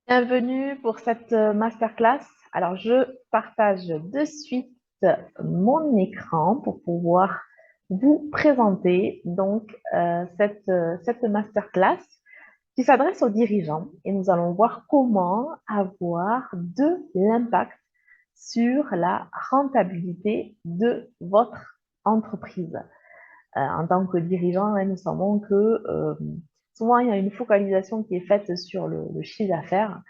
Bienvenue pour cette masterclass. Alors, je partage de suite mon écran pour pouvoir vous présenter cette masterclass qui s'adresse aux dirigeants et nous allons voir comment avoir de l'impact sur la rentabilité de votre entreprise. En tant que dirigeant, nous savons que souvent il y a une focalisation qui est faite sur le chiffre d'affaires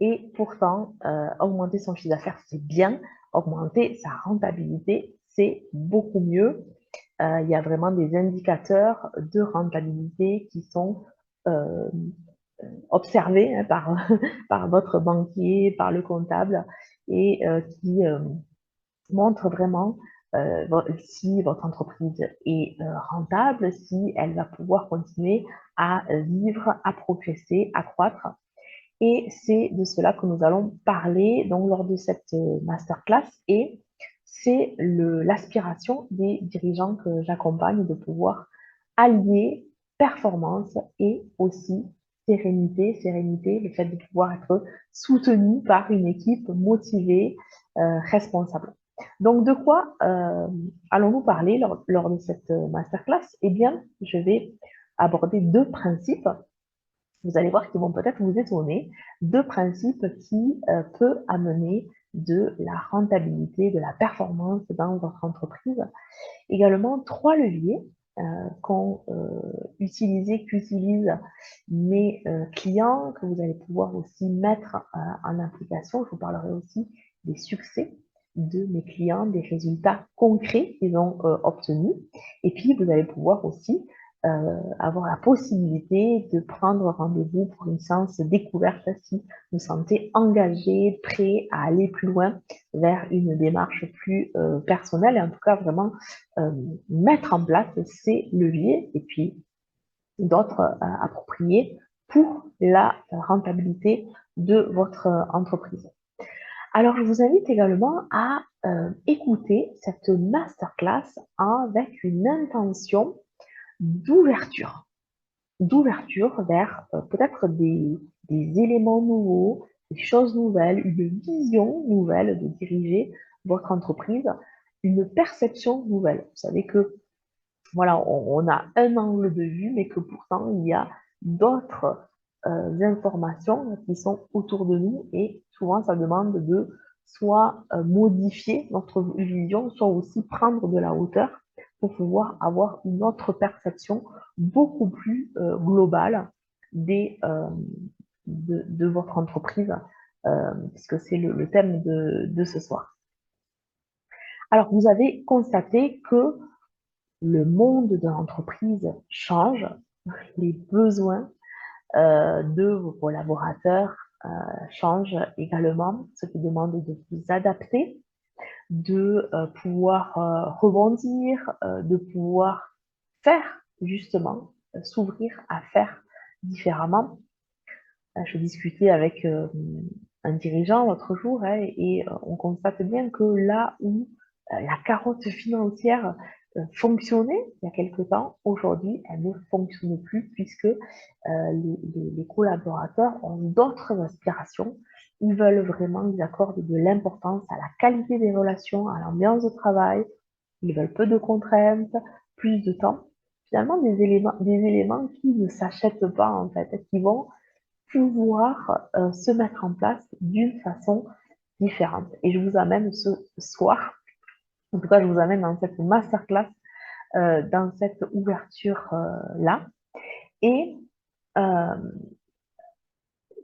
et pourtant, augmenter son chiffre d'affaires, c'est bien, augmenter sa rentabilité, c'est beaucoup mieux. Il y a vraiment des indicateurs de rentabilité qui sont euh, observés par votre banquier, par le comptable et qui montre vraiment si votre entreprise est rentable, si elle va pouvoir continuer à vivre, à progresser, à croître. Et c'est de cela que nous allons parler donc, lors de cette masterclass. Et c'est l'aspiration des dirigeants que j'accompagne de pouvoir allier performance et aussi sérénité. Sérénité, le fait de pouvoir être soutenu par une équipe motivée, responsable. Donc, de quoi allons-nous parler lors de cette masterclass? Eh bien, je vais aborder deux principes. Vous allez voir qu'ils vont peut-être vous étonner. Deux principes qui peuvent amener de la rentabilité, de la performance dans votre entreprise. Également, trois leviers qu'utilisent mes clients, que vous allez pouvoir aussi mettre en application. Je vous parlerai aussi des succès de mes clients, des résultats concrets qu'ils ont obtenus. Et puis, vous allez pouvoir aussi avoir la possibilité de prendre rendez-vous pour une séance découverte si vous sentez engagé, prêt à aller plus loin vers une démarche plus personnelle et en tout cas vraiment euh, mettre en place ces leviers et puis d'autres appropriés pour la rentabilité de votre entreprise. Alors, je vous invite également à écouter cette masterclass avec une intention d'ouverture, d'ouverture vers peut-être des éléments nouveaux, des choses nouvelles, une vision nouvelle de diriger votre entreprise, une perception nouvelle. Vous savez que voilà, on a un angle de vue, mais que pourtant il y a d'autres informations qui sont autour de nous et souvent ça demande de soit modifier notre vision, soit aussi prendre de la hauteur pour pouvoir avoir une autre perception beaucoup plus globale de votre entreprise, puisque c'est le thème de ce soir. Alors, vous avez constaté que le monde de l'entreprise change, les besoins de vos collaborateurs changent également, ce qui demande de vous adapter, de pouvoir rebondir, de pouvoir faire justement, s'ouvrir à faire différemment. Je discutais avec un dirigeant l'autre jour et on constate bien que là où la carotte financière fonctionnait il y a quelque temps, aujourd'hui, elle ne fonctionne plus puisque les collaborateurs ont d'autres aspirations. Ils veulent vraiment, ils accordent de l'importance à la qualité des relations, à l'ambiance de travail. Ils veulent peu de contraintes, plus de temps. Finalement, des éléments qui ne s'achètent pas en fait, qui vont pouvoir se mettre en place d'une façon différente. Et je vous amène ce soir, en tout cas, je vous amène dans cette masterclass, dans cette ouverture-là. Et euh,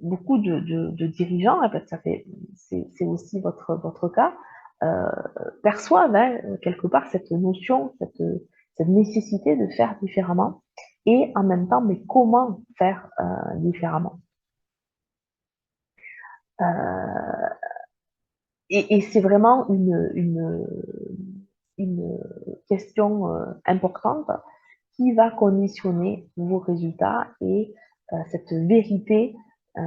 beaucoup de dirigeants, hein, parce que c'est aussi votre cas, euh, perçoivent quelque part cette notion, cette nécessité de faire différemment. Et en même temps, mais comment faire différemment? Euh, et c'est vraiment une question importante qui va conditionner vos résultats et cette vérité euh,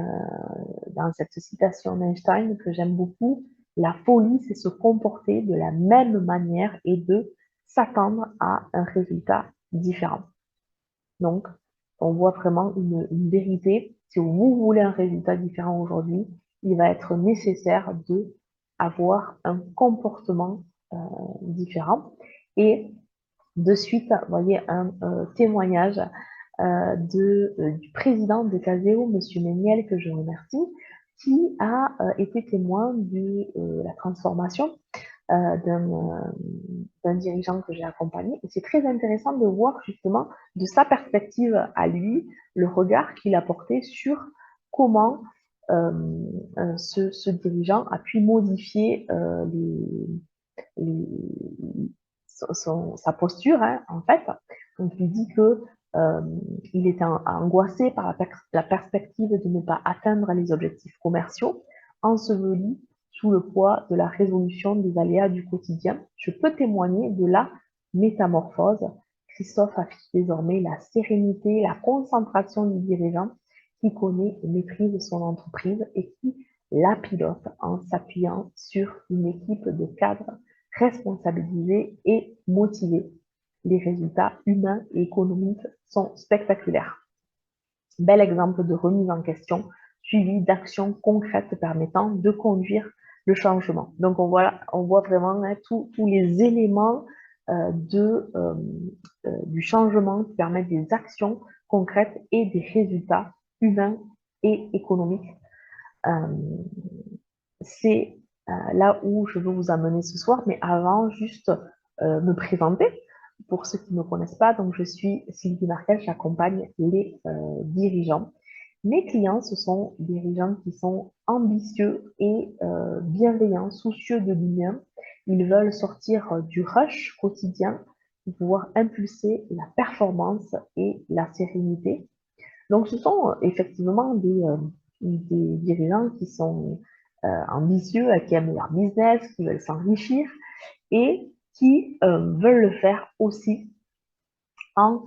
dans cette citation d'Einstein que j'aime beaucoup, la folie, c'est se comporter de la même manière et de s'attendre à un résultat différent. Donc, on voit vraiment une vérité. Si vous voulez un résultat différent aujourd'hui, il va être nécessaire de avoir un comportement différent. Et de suite, vous voyez un témoignage du président de Caseo, Monsieur Méniel, que je remercie, qui a été témoin de la transformation d'un dirigeant que j'ai accompagné. Et c'est très intéressant de voir justement de sa perspective à lui, le regard qu'il a porté sur comment ce dirigeant a pu modifier les, sa posture, hein, en fait. Donc, il dit que euh, il était angoissé par la perspective de ne pas atteindre les objectifs commerciaux, enseveli sous le poids de la résolution des aléas du quotidien. Je peux témoigner de la métamorphose. Christophe affiche désormais la sérénité, la concentration du dirigeant qui connaît et maîtrise son entreprise et qui la pilote en s'appuyant sur une équipe de cadres responsabilisés et motivés. Les résultats humains et économiques sont spectaculaires. Bel exemple de remise en question, suivi d'actions concrètes permettant de conduire le changement. Donc on voit vraiment hein, tous les éléments du changement qui permettent des actions concrètes et des résultats humains et économiques. Euh, c'est là où je veux vous amener ce soir, mais avant, juste me présenter pour ceux qui ne me connaissent pas. Donc, je suis Sylvie Markel, j'accompagne les dirigeants. Mes clients, ce sont des dirigeants qui sont ambitieux et bienveillants, soucieux de l'humain. Ils veulent sortir du rush quotidien pour pouvoir impulser la performance et la sérénité. Donc, ce sont effectivement des dirigeants qui sont ambitieux, qui aiment leur business, qui veulent s'enrichir et qui veulent le faire aussi en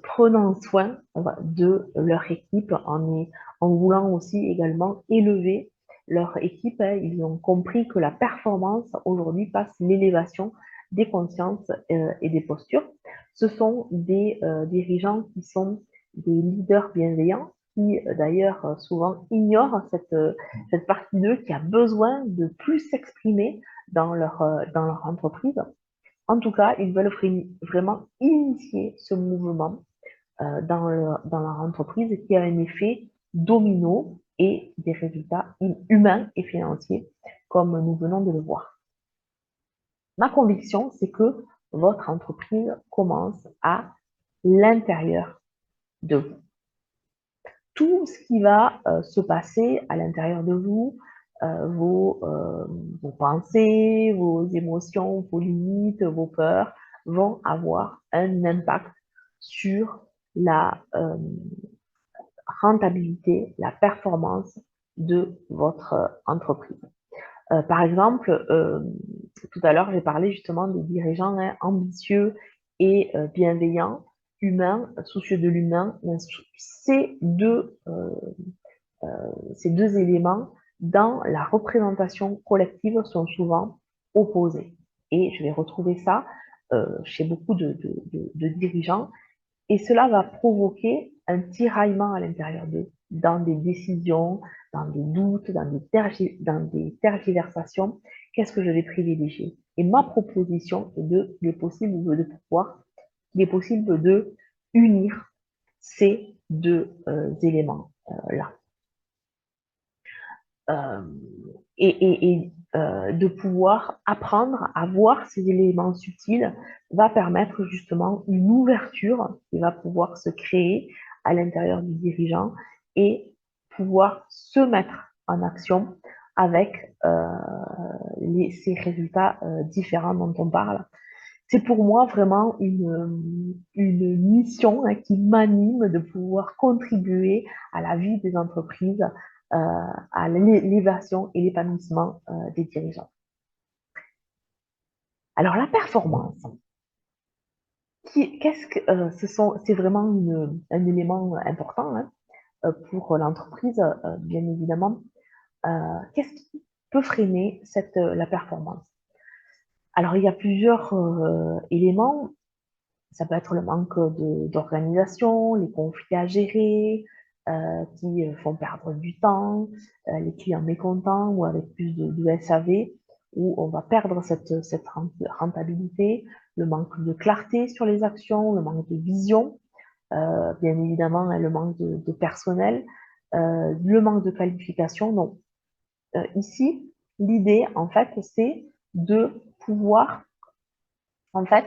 prenant soin de leur équipe, en voulant aussi également élever leur équipe. Hein. Ils ont compris que la performance aujourd'hui passe l'élévation des consciences et des postures. Ce sont des dirigeants qui sont des leaders bienveillants qui d'ailleurs souvent ignorent cette partie d'eux qui a besoin de plus s'exprimer dans leur entreprise. En tout cas, ils veulent vraiment initier ce mouvement dans leur entreprise qui a un effet domino et des résultats humains et financiers, comme nous venons de le voir. Ma conviction, c'est que votre entreprise commence à l'intérieur de vous. Tout ce qui va se passer à l'intérieur de vous, vos pensées, vos émotions, vos limites, vos peurs, vont avoir un impact sur la rentabilité, la performance de votre entreprise. Par exemple, tout à l'heure, j'ai parlé justement des dirigeants hein, ambitieux et bienveillants, humains, soucieux de l'humain. Ces deux éléments, dans la représentation collective, sont souvent opposés. Et je vais retrouver ça chez beaucoup de dirigeants. Et cela va provoquer un tiraillement à l'intérieur d'eux, dans des décisions, dans des doutes, dans des tergiversations. Qu'est-ce que je vais privilégier? Et ma proposition est il est possible il est possible de unir ces deux éléments-là. Euh, de pouvoir apprendre à voir ces éléments subtils va permettre justement une ouverture qui va pouvoir se créer à l'intérieur du dirigeant et pouvoir se mettre en action avec ces résultats différents dont on parle. C'est pour moi vraiment une mission hein, qui m'anime de pouvoir contribuer à la vie des entreprises, à l'élévation et l'épanouissement des dirigeants. Alors la performance, c'est vraiment un élément important hein, pour l'entreprise, bien évidemment. Qu'est-ce qui peut freiner la performance? Alors il y a plusieurs éléments. Ça peut être le manque d'organisation, les conflits à gérer, qui font perdre du temps, les clients mécontents ou avec plus de SAV, où on va perdre cette rentabilité, le manque de clarté sur les actions, le manque de vision, bien évidemment, hein, le manque de personnel, le manque de qualification. Donc, ici, l'idée, en fait, c'est de pouvoir, en fait,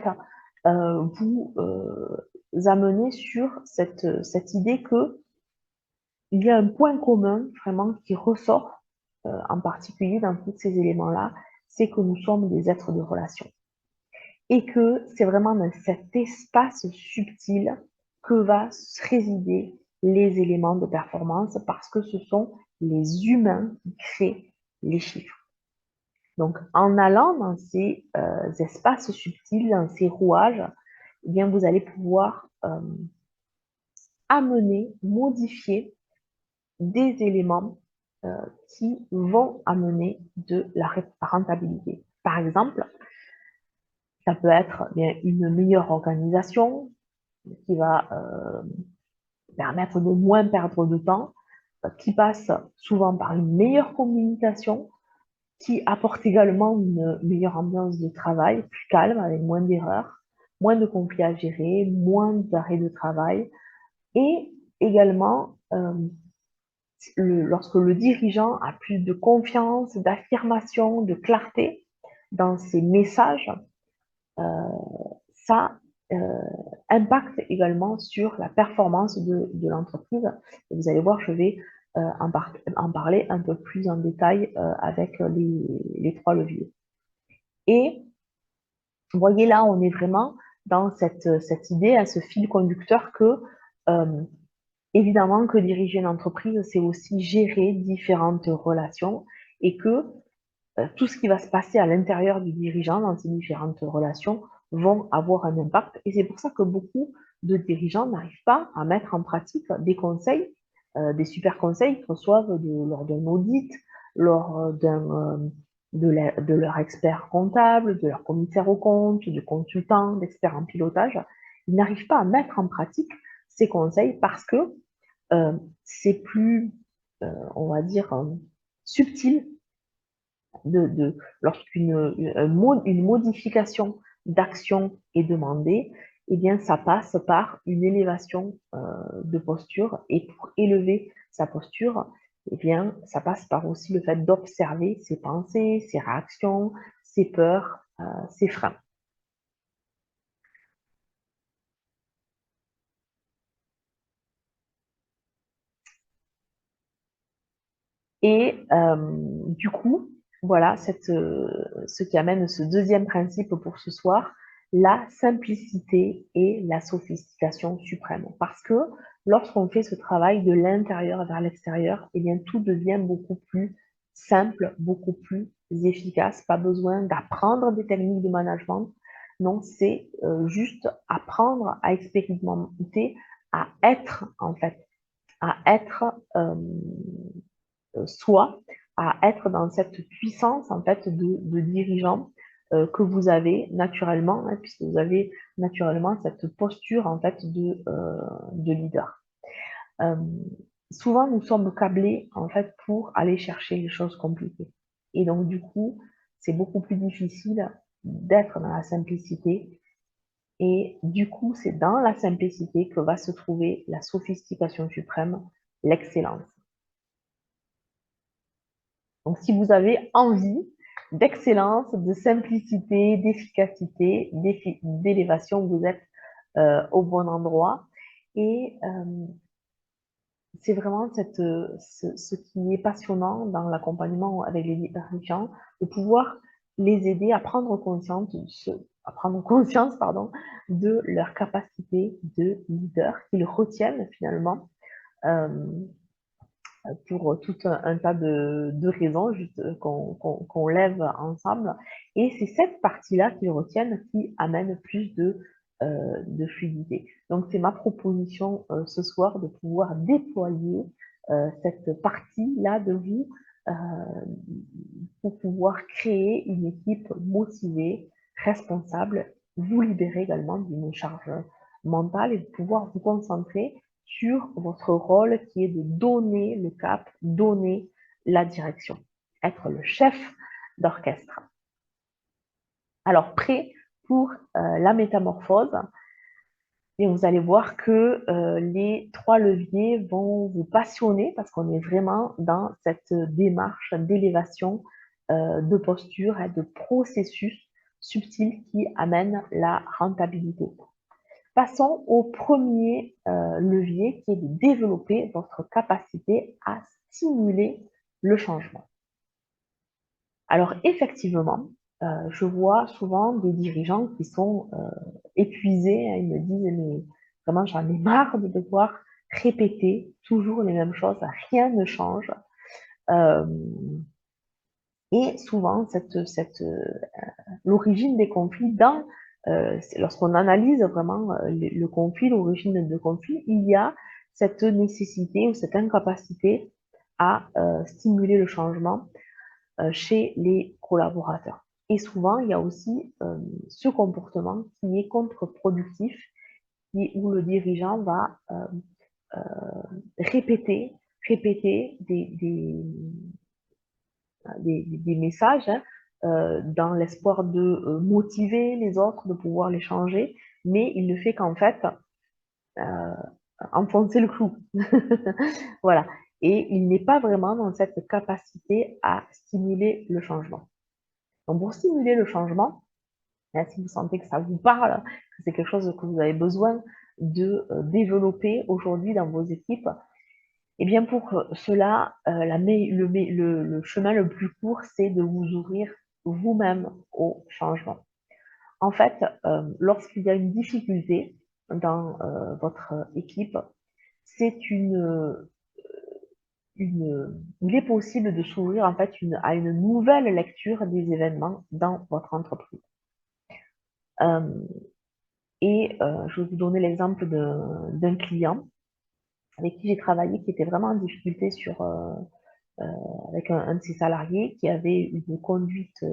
vous amener sur cette idée que il y a un point commun vraiment qui ressort, en particulier dans tous ces éléments-là, c'est que nous sommes des êtres de relation. Et que c'est vraiment dans cet espace subtil que va résider les éléments de performance parce que ce sont les humains qui créent les chiffres. Donc, en allant dans ces espaces subtils, dans ces rouages, eh bien, vous allez pouvoir amener, modifier des éléments euh, qui vont amener de la rentabilité. Par exemple, ça peut être bien une meilleure organisation qui va permettre de moins perdre de temps, qui passe souvent par une meilleure communication, qui apporte également une meilleure ambiance de travail, plus calme, avec moins d'erreurs, moins de conflits à gérer, moins d'arrêts de travail, et également lorsque le dirigeant a plus de confiance, d'affirmation, de clarté dans ses messages, euh, ça impacte également sur la performance de l'entreprise. Et vous allez voir, je vais en parler un peu plus en détail avec les trois leviers. Et vous voyez là, on est vraiment dans cette idée, à ce fil conducteur que, euh, évidemment, que diriger une entreprise, c'est aussi gérer différentes relations et que tout ce qui va se passer à l'intérieur du dirigeant dans ces différentes relations vont avoir un impact. Et c'est pour ça que beaucoup de dirigeants n'arrivent pas à mettre en pratique des conseils, des super conseils qu'ils reçoivent lors d'un audit, lors de leur expert comptable, de leur commissaire au compte, de consultant, d'expert en pilotage. Ils n'arrivent pas à mettre en pratique ces conseils parce que euh, c'est plus, on va dire, subtil lorsqu'une une modification d'action est demandée, eh bien, ça passe par une élévation de posture. Et pour élever sa posture, eh bien, ça passe par aussi le fait d'observer ses pensées, ses réactions, ses peurs, ses freins. Et du coup, voilà ce qui amène ce deuxième principe pour ce soir, la simplicité et la sophistication suprême. Parce que lorsqu'on fait ce travail de l'intérieur vers l'extérieur, eh bien, tout devient beaucoup plus simple, beaucoup plus efficace. Pas besoin d'apprendre des techniques de management. Non, c'est juste apprendre à expérimenter, à être, en fait, à être soi, à être dans cette puissance en fait de dirigeant que vous avez naturellement, hein, puisque vous avez naturellement cette posture en fait de leader. Euh, Souvent, nous sommes câblés en fait pour aller chercher les choses compliquées. Et donc, du coup, c'est beaucoup plus difficile d'être dans la simplicité. Et du coup, c'est dans la simplicité que va se trouver la sophistication suprême, l'excellence. Donc, si vous avez envie d'excellence, de simplicité, d'efficacité, d'élévation, vous êtes au bon endroit. Et c'est vraiment ce qui est passionnant dans l'accompagnement avec les dirigeants, de pouvoir les aider à prendre conscience, à prendre conscience, pardon, de leur capacité de leader, qu'ils retiennent finalement. Euh, pour tout un tas de raisons juste qu'on lève ensemble. Et c'est cette partie-là qu'ils retiennent qui amène plus de fluidité. Donc, c'est ma proposition ce soir de pouvoir déployer cette partie-là de vous euh, pour pouvoir créer une équipe motivée, responsable vous libérer également d'une charge mentale et de pouvoir vous concentrer sur votre rôle qui est de donner le cap, donner la direction, être le chef d'orchestre. Alors, prêt pour la métamorphose, et vous allez voir que les 3 leviers vont vous passionner parce qu'on est vraiment dans cette démarche d'élévation de posture et de processus subtil qui amène la rentabilité. Passons au premier levier qui est de développer votre capacité à stimuler le changement. Alors effectivement, je vois souvent des dirigeants qui sont épuisés, hein, ils me disent mais vraiment j'en ai marre de devoir répéter toujours les mêmes choses, rien ne change. Euh, et souvent, l'origine des conflits, lorsqu'on analyse vraiment le conflit, l'origine de conflit, il y a cette nécessité ou cette incapacité à stimuler le changement chez les collaborateurs. Et souvent, il y a aussi ce comportement qui est contre-productif, où le dirigeant va répéter, répéter des messages hein, dans l'espoir de motiver les autres, de pouvoir les changer, mais il ne fait qu'en fait euh, enfoncer le clou. Voilà. Et il n'est pas vraiment dans cette capacité à stimuler le changement. Donc, pour stimuler le changement, si vous sentez que ça vous parle, que c'est quelque chose que vous avez besoin de développer aujourd'hui dans vos équipes, eh bien pour cela, le chemin le plus court, c'est de vous ouvrir vous-même au changement. En fait, lorsqu'il y a une difficulté dans votre équipe, c'est il est possible de s'ouvrir en fait à une nouvelle lecture des événements dans votre entreprise. Je vais vous donner l'exemple d'un client avec qui j'ai travaillé, qui était vraiment en difficulté avec un de ses salariés, qui avait une conduite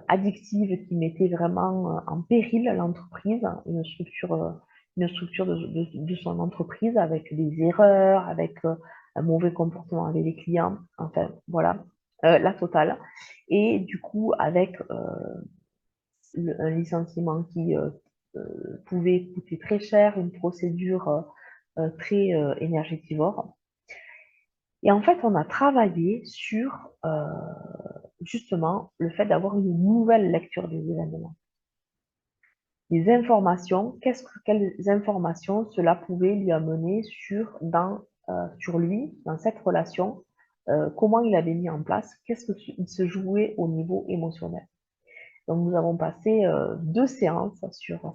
addictive qui mettait vraiment en péril l'entreprise, une structure de son entreprise avec des erreurs, avec un mauvais comportement avec les clients, enfin voilà, la totale. Et du coup, avec un licenciement qui pouvait coûter très cher, une procédure très énergétivore. Et en fait, on a travaillé sur justement le fait d'avoir une nouvelle lecture des événements. Les informations, quelles informations cela pouvait lui amener sur lui, dans cette relation, comment il avait mis en place, qu'est-ce qu'il se jouait au niveau émotionnel. Donc, nous avons passé 2 séances sur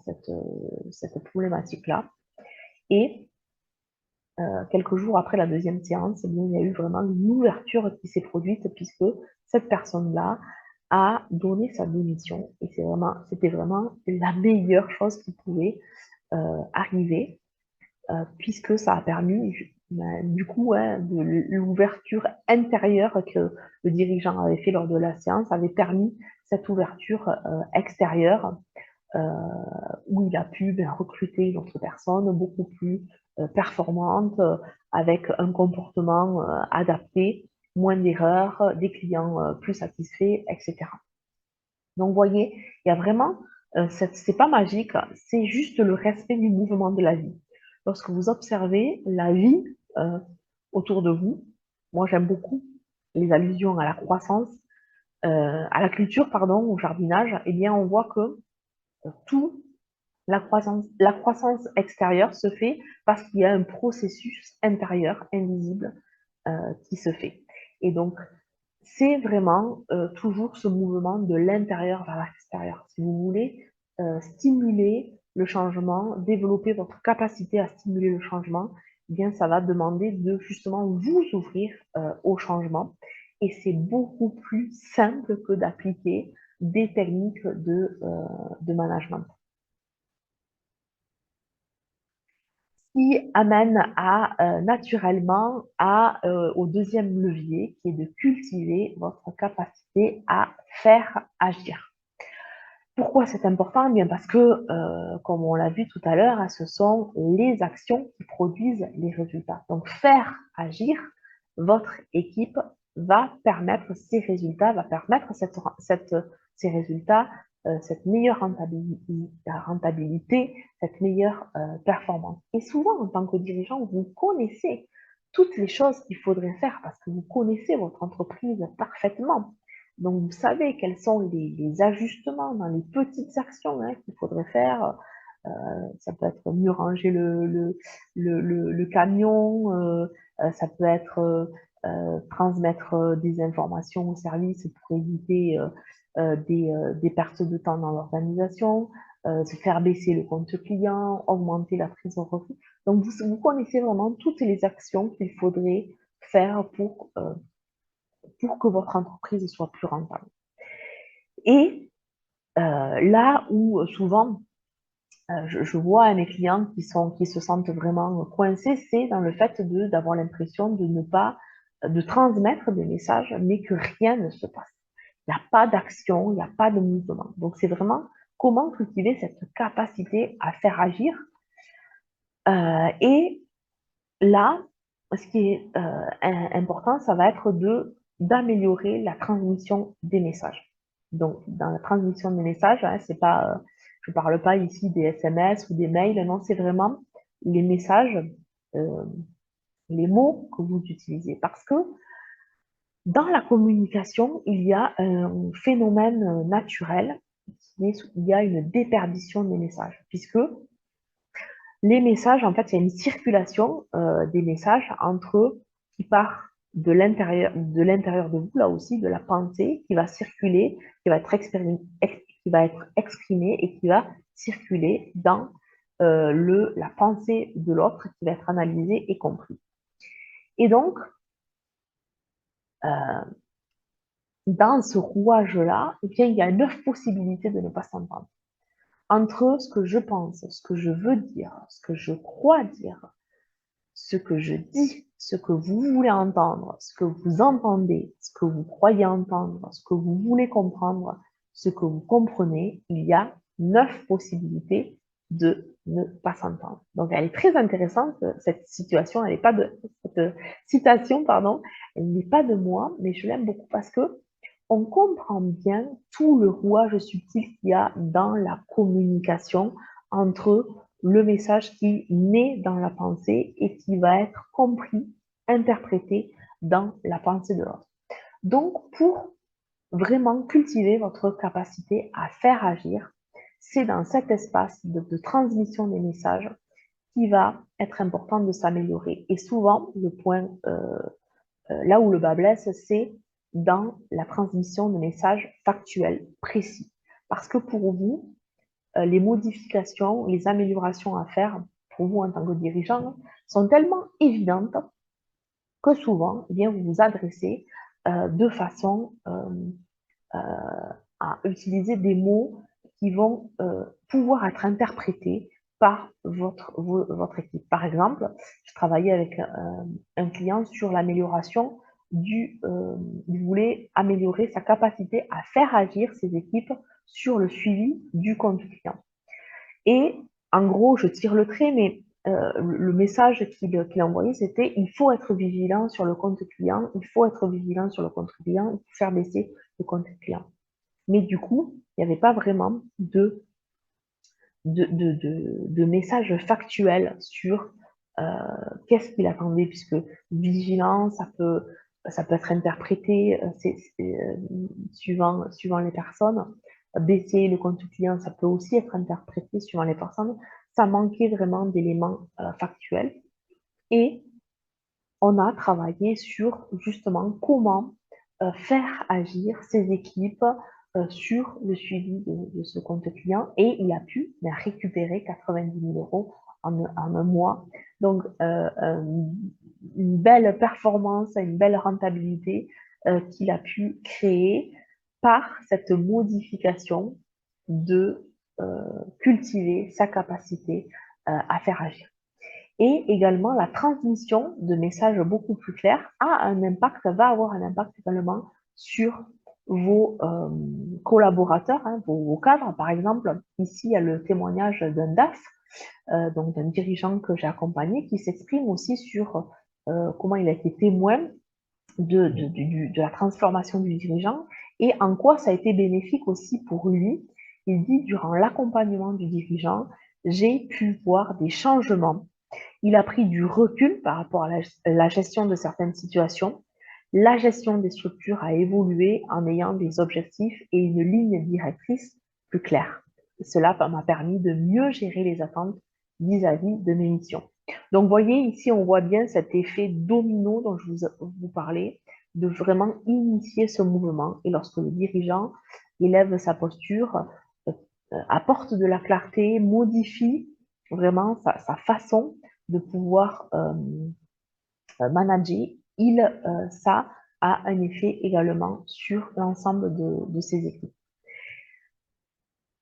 cette problématique-là. Et quelques jours après la deuxième séance, eh bien, il y a eu vraiment une ouverture qui s'est produite puisque cette personne-là a donné sa démission. Et c'était vraiment la meilleure chose qui pouvait arriver puisque ça a permis du coup ouais, de l'ouverture intérieure que le dirigeant avait fait lors de la séance avait permis cette ouverture extérieure euh, où il a pu recruter une autre personne beaucoup plus performante, avec un comportement adapté, moins d'erreurs, des clients plus satisfaits, etc. Donc, vous voyez, il y a vraiment, c'est pas magique, c'est juste le respect du mouvement de la vie. Lorsque vous observez la vie autour de vous, moi j'aime beaucoup les allusions à la croissance, à la culture, pardon, au jardinage, eh bien on voit que tout la croissance extérieure se fait parce qu'il y a un processus intérieur invisible qui se fait. Et donc, c'est vraiment toujours ce mouvement de l'intérieur vers l'extérieur. Si vous voulez stimuler le changement, développer votre capacité à stimuler le changement, eh bien, ça va demander de justement vous ouvrir au changement. Et c'est beaucoup plus simple que d'appliquer des techniques de management. Qui amène naturellement au deuxième levier, qui est de cultiver votre capacité à faire agir. Pourquoi c'est important? Eh bien parce que, comme on l'a vu tout à l'heure, hein, ce sont les actions qui produisent les résultats. Donc, faire agir votre équipe va permettre ces résultats, va permettre ces résultats, cette meilleure rentabilité, cette meilleure performance. Et souvent, en tant que dirigeant, vous connaissez toutes les choses qu'il faudrait faire parce que vous connaissez votre entreprise parfaitement. Donc, vous savez quels sont les ajustements dans les petites actions, hein, qu'il faudrait faire. Ça peut être mieux ranger le camion, ça peut être transmettre des informations au service pour éviter des pertes de temps dans l'organisation, se faire baisser le compte client, augmenter la trésorerie. Donc, vous connaissez vraiment toutes les actions qu'il faudrait faire pour que votre entreprise soit plus rentable. Et là où souvent je vois mes clients qui se sentent vraiment coincés, c'est dans le fait d'avoir l'impression de ne pas de transmettre des messages, mais que rien ne se passe. Il n'y a pas d'action, il n'y a pas de mouvement. Donc c'est vraiment comment cultiver cette capacité à faire agir. Et là, ce qui est important, ça va être d'améliorer la transmission des messages. Donc, dans la transmission des messages, hein, c'est pas, je ne parle pas ici des SMS ou des mails, non, c'est vraiment les messages, euh, les mots que vous utilisez. Parce que dans la communication, il y a un phénomène naturel, il y a une déperdition des messages, puisque les messages, en fait, il y a une circulation des messages entre eux qui part de l'intérieur de vous, là aussi, de la pensée, qui va circuler, qui va être exprimée et qui va circuler dans la pensée de l'autre, qui va être analysée et comprise. Et donc, euh, dans ce rouage-là, eh bien, il y a 9 possibilités de ne pas s'entendre. Entre ce que je pense, ce que je veux dire, ce que je crois dire, ce que je dis, ce que vous voulez entendre, ce que vous entendez, ce que vous croyez entendre, ce que vous voulez comprendre, ce que vous comprenez, il y a 9 possibilités de ne pas s'entendre. Donc, elle est très intéressante, cette situation, elle n'est pas cette citation, pardon, elle n'est pas de moi, mais je l'aime beaucoup parce que on comprend bien tout le rouage subtil qu'il y a dans la communication entre le message qui naît dans la pensée et qui va être compris, interprété dans la pensée de l'autre. Donc, pour vraiment cultiver votre capacité à faire agir, c'est dans cet espace de transmission des messages qui va être important de s'améliorer. Et souvent, le point là où le bas blesse, c'est dans la transmission de messages factuels, précis. Parce que pour vous, les modifications, les améliorations à faire, pour vous en tant que dirigeant, sont tellement évidentes que souvent, eh bien, vous vous adressez de façon euh, à utiliser des mots qui vont pouvoir être interprétés par votre équipe. Par exemple, je travaillais avec un client sur l'amélioration il voulait améliorer sa capacité à faire agir ses équipes sur le suivi du compte client. Et en gros, je tire le trait, mais le message qu'il a envoyé, c'était il faut être vigilant sur le compte client, il faut être vigilant sur le compte client, il faut faire baisser le compte client. Mais du coup, il n'y avait pas vraiment de message factuel sur euh, qu'est-ce qu'il attendait, puisque vigilant, ça peut être interprété suivant les personnes. Baisser le compte client, ça peut aussi être interprété suivant les personnes. Ça manquait vraiment d'éléments factuels. Et on a travaillé sur justement comment faire agir ces équipes sur le suivi de ce compte client et il a pu récupérer 90 000 euros en un mois. Donc, une belle performance, une belle rentabilité qu'il a pu créer par cette modification de cultiver sa capacité à faire agir. Et également, la transmission de messages beaucoup plus clairs a un impact, va avoir un impact également sur vos collaborateurs, hein, vos cadres. Par exemple, ici, il y a le témoignage d'un DAF, donc d'un dirigeant que j'ai accompagné, qui s'exprime aussi sur comment il a été témoin de la transformation du dirigeant et en quoi ça a été bénéfique aussi pour lui. Il dit, durant l'accompagnement du dirigeant, j'ai pu voir des changements. Il a pris du recul par rapport à la gestion de certaines situations. La gestion des structures a évolué en ayant des objectifs et une ligne directrice plus claire. Cela m'a permis de mieux gérer les attentes vis-à-vis de mes missions. Donc, vous voyez, ici, on voit bien cet effet domino dont je vous parlais, de vraiment initier ce mouvement. Et lorsque le dirigeant élève sa posture, apporte de la clarté, modifie vraiment sa façon de pouvoir manager, ça a un effet également sur l'ensemble de ses équipes.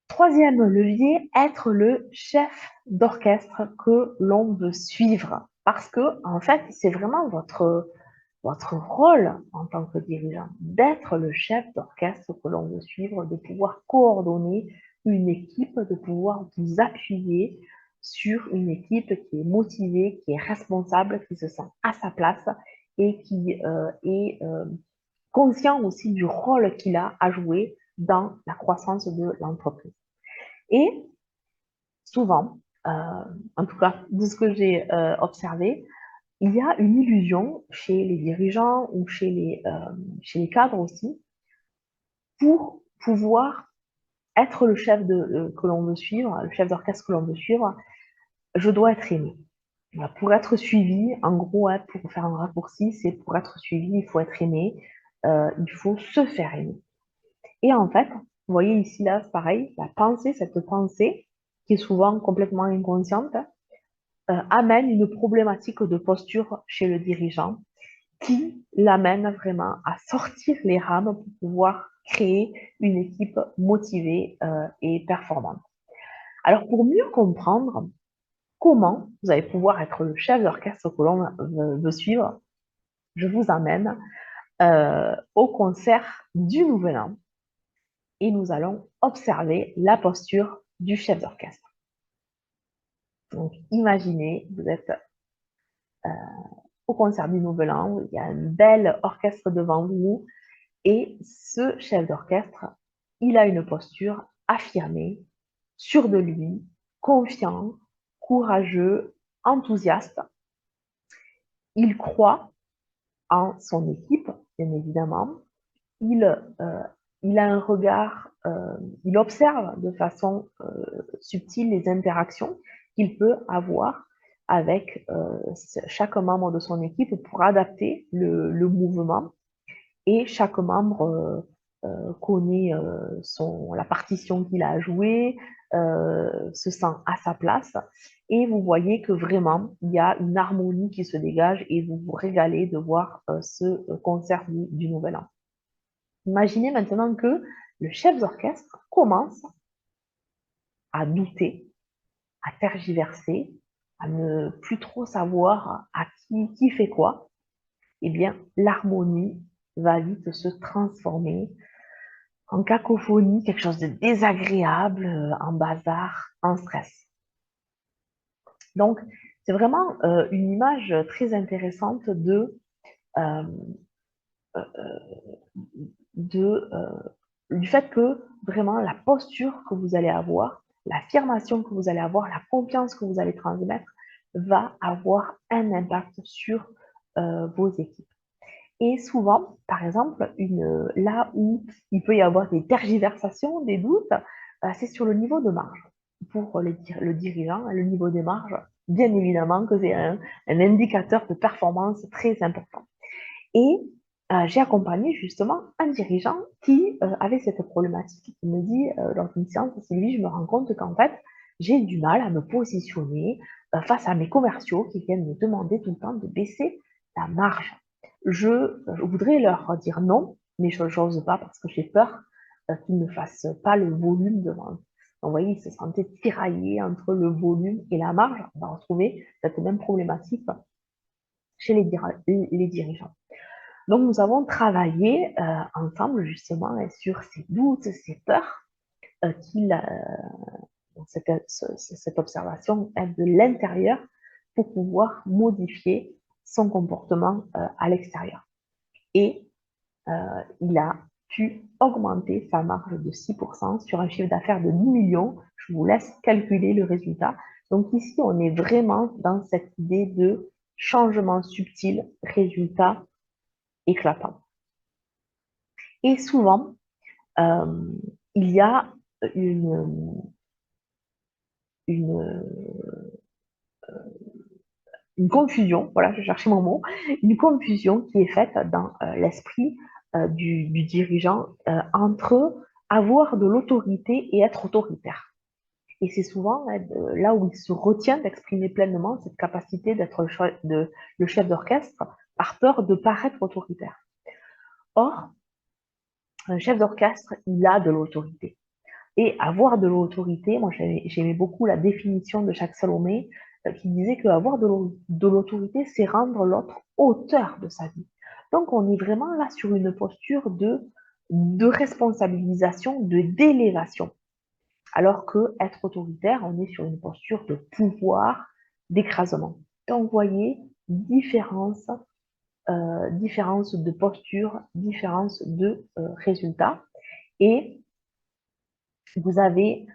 Troisième levier, être le chef d'orchestre que l'on veut suivre. Parce que, en fait, c'est vraiment votre rôle en tant que dirigeant, d'être le chef d'orchestre que l'on veut suivre, de pouvoir coordonner une équipe, de pouvoir vous appuyer sur une équipe qui est motivée, qui est responsable, qui se sent à sa place et qui est conscient aussi du rôle qu'il a à jouer dans la croissance de l'entreprise. Et souvent, en tout cas de ce que j'ai observé, il y a une illusion chez les dirigeants ou chez les cadres aussi, pour pouvoir être le chef que l'on veut suivre, le chef d'orchestre que l'on veut suivre, je dois être aimé. Voilà, pour être suivi, en gros, hein, pour faire un raccourci, c'est pour être suivi, il faut être aimé, il faut se faire aimer. Et en fait, vous voyez ici, là, c'est pareil, cette pensée, qui est souvent complètement inconsciente, amène une problématique de posture chez le dirigeant qui l'amène vraiment à sortir les rames pour pouvoir créer une équipe motivée et performante. Alors, pour mieux comprendre comment vous allez pouvoir être le chef d'orchestre que l'on veut suivre, je vous amène au concert du Nouvel An et nous allons observer la posture du chef d'orchestre. Donc, imaginez, vous êtes au concert du Nouvel An, où il y a un bel orchestre devant vous, et ce chef d'orchestre, il a une posture affirmée, sûr de lui, confiant, courageux, enthousiaste. Il croit en son équipe, bien évidemment. Il, euh, il a un regard, il observe de façon subtile les interactions qu'il peut avoir avec chaque membre de son équipe pour adapter le mouvement. Et chaque membre connaît la partition qu'il a à jouer, se sent à sa place. Et vous voyez que vraiment, il y a une harmonie qui se dégage et vous vous régalez de voir ce concert du Nouvel An. Imaginez maintenant que le chef d'orchestre commence à douter, à tergiverser, à ne plus trop savoir à qui fait quoi. Eh bien, l'harmonie va vite se transformer en cacophonie, quelque chose de désagréable, en bazar, en stress. Donc, c'est vraiment une image très intéressante euh, du fait que vraiment la posture que vous allez avoir, l'affirmation que vous allez avoir, la confiance que vous allez transmettre va avoir un impact sur vos équipes. Et souvent, par exemple, là où il peut y avoir des tergiversations, des doutes, c'est sur le niveau de marge. Pour le dirigeant, le niveau des marges, bien évidemment que c'est un indicateur de performance très important. Et j'ai accompagné justement un dirigeant qui avait cette problématique. Il me dit lors d'une séance, Sylvie, je me rends compte qu'en fait, j'ai du mal à me positionner face à mes commerciaux qui viennent me demander tout le temps de baisser la marge. Je voudrais leur dire non, mais je n'ose pas parce que j'ai peur qu'ils ne fassent pas le volume de vente. Donc, vous voyez, il se sentait tiraillé entre le volume et la marge. On va retrouver cette même problématique chez les dirigeants. Donc, nous avons travaillé ensemble justement sur ces doutes, ces peurs qu'il cette observation est de l'intérieur pour pouvoir modifier son comportement à l'extérieur. Et il a pu augmenter sa marge de 6% sur un chiffre d'affaires de 10 millions. Je vous laisse calculer le résultat. Donc ici, on est vraiment dans cette idée de changement subtil, résultat éclatant. Et souvent, euh, il y a une, une, une confusion, voilà, je cherchais mon mot, une confusion qui est faite dans l'esprit du dirigeant entre avoir de l'autorité et être autoritaire. Et c'est souvent là où il se retient d'exprimer pleinement cette capacité d'être le chef d'orchestre par peur de paraître autoritaire. Or, un chef d'orchestre, il a de l'autorité. Et avoir de l'autorité, moi j'aimais beaucoup la définition de Jacques Salomé qui disait qu'avoir de l'autorité, c'est rendre l'autre auteur de sa vie. Donc on est vraiment là sur une posture de responsabilisation, de d'élévation. Alors que être autoritaire, on est sur une posture de pouvoir, d'écrasement. Donc vous voyez, différence de posture, différence de résultats. Et vous avez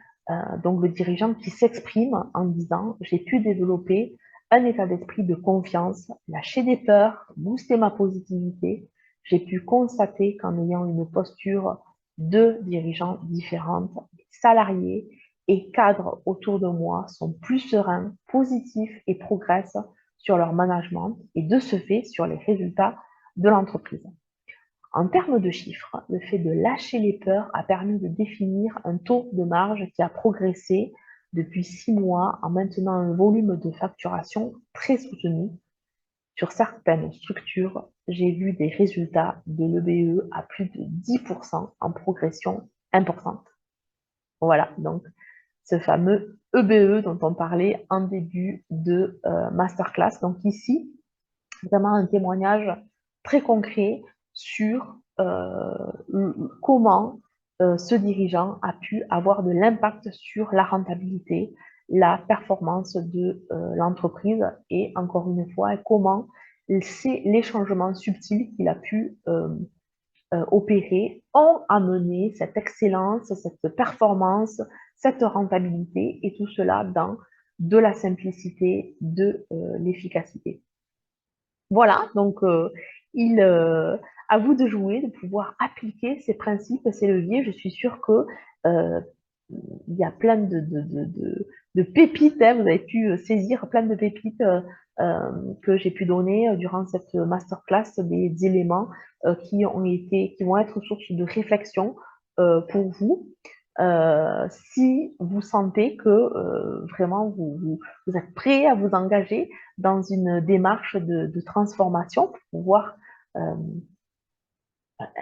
donc le dirigeant qui s'exprime en disant, j'ai pu développer un état d'esprit de confiance, lâcher des peurs, booster ma positivité. J'ai pu constater qu'en ayant une posture de dirigeants différentes, salariés et cadres autour de moi sont plus sereins, positifs et progressent sur leur management et de ce fait sur les résultats de l'entreprise. En termes de chiffres, le fait de lâcher les peurs a permis de définir un taux de marge qui a progressé depuis 6 mois en maintenant un volume de facturation très soutenu. Sur certaines structures, j'ai vu des résultats de l'EBE à plus de 10% en progression importante. Voilà, donc ce fameux EBE dont on parlait en début de masterclass. Donc ici, vraiment un témoignage très concret sur comment ce dirigeant a pu avoir de l'impact sur la rentabilité, la performance de l'entreprise et encore une fois, comment les changements subtils qu'il a pu opérer ont amené cette excellence, cette performance, cette rentabilité et tout cela dans de la simplicité, de l'efficacité. Voilà, donc à vous de jouer, de pouvoir appliquer ces principes, ces leviers. Je suis sûre que euh, il y a plein de pépites, hein, vous avez pu saisir plein de pépites que j'ai pu donner durant cette masterclass, des éléments qui vont être source de réflexion pour vous. Si vous sentez que vraiment vous êtes prêt à vous engager dans une démarche de transformation pour pouvoir euh,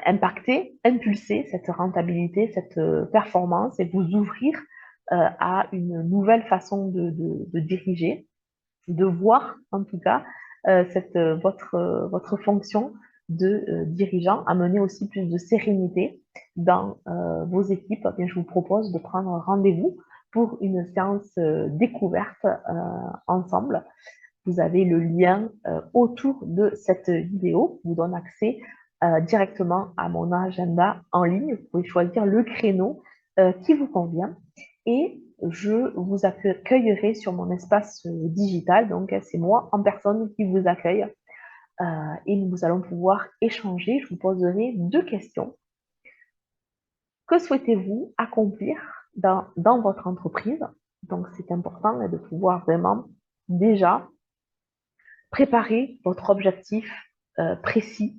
impacter, impulser cette rentabilité, cette performance et vous ouvrir à une nouvelle façon de diriger, de voir en tout cas votre fonction de dirigeant, amener aussi plus de sérénité dans vos équipes. Eh bien, je vous propose de prendre rendez-vous pour une séance découverte ensemble. Vous avez le lien autour de cette vidéo qui vous donne accès directement à mon agenda en ligne. Vous pouvez choisir le créneau qui vous convient et je vous accueillerai sur mon espace digital. Donc, c'est moi en personne qui vous accueille et nous allons pouvoir échanger. Je vous poserai 2 questions. Que souhaitez-vous accomplir dans votre entreprise? Donc, c'est important de pouvoir vraiment déjà préparer votre objectif précis,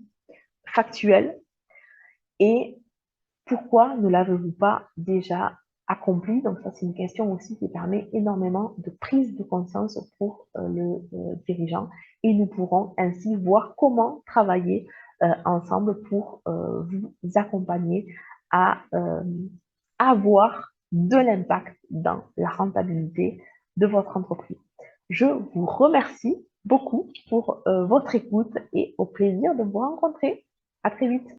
factuel, et pourquoi ne l'avez-vous pas déjà accompli? Donc ça, c'est une question aussi qui permet énormément de prise de conscience pour le dirigeant et nous pourrons ainsi voir comment travailler ensemble pour vous accompagner à avoir de l'impact dans la rentabilité de votre entreprise. Je vous remercie beaucoup pour votre écoute et au plaisir de vous rencontrer. À très vite.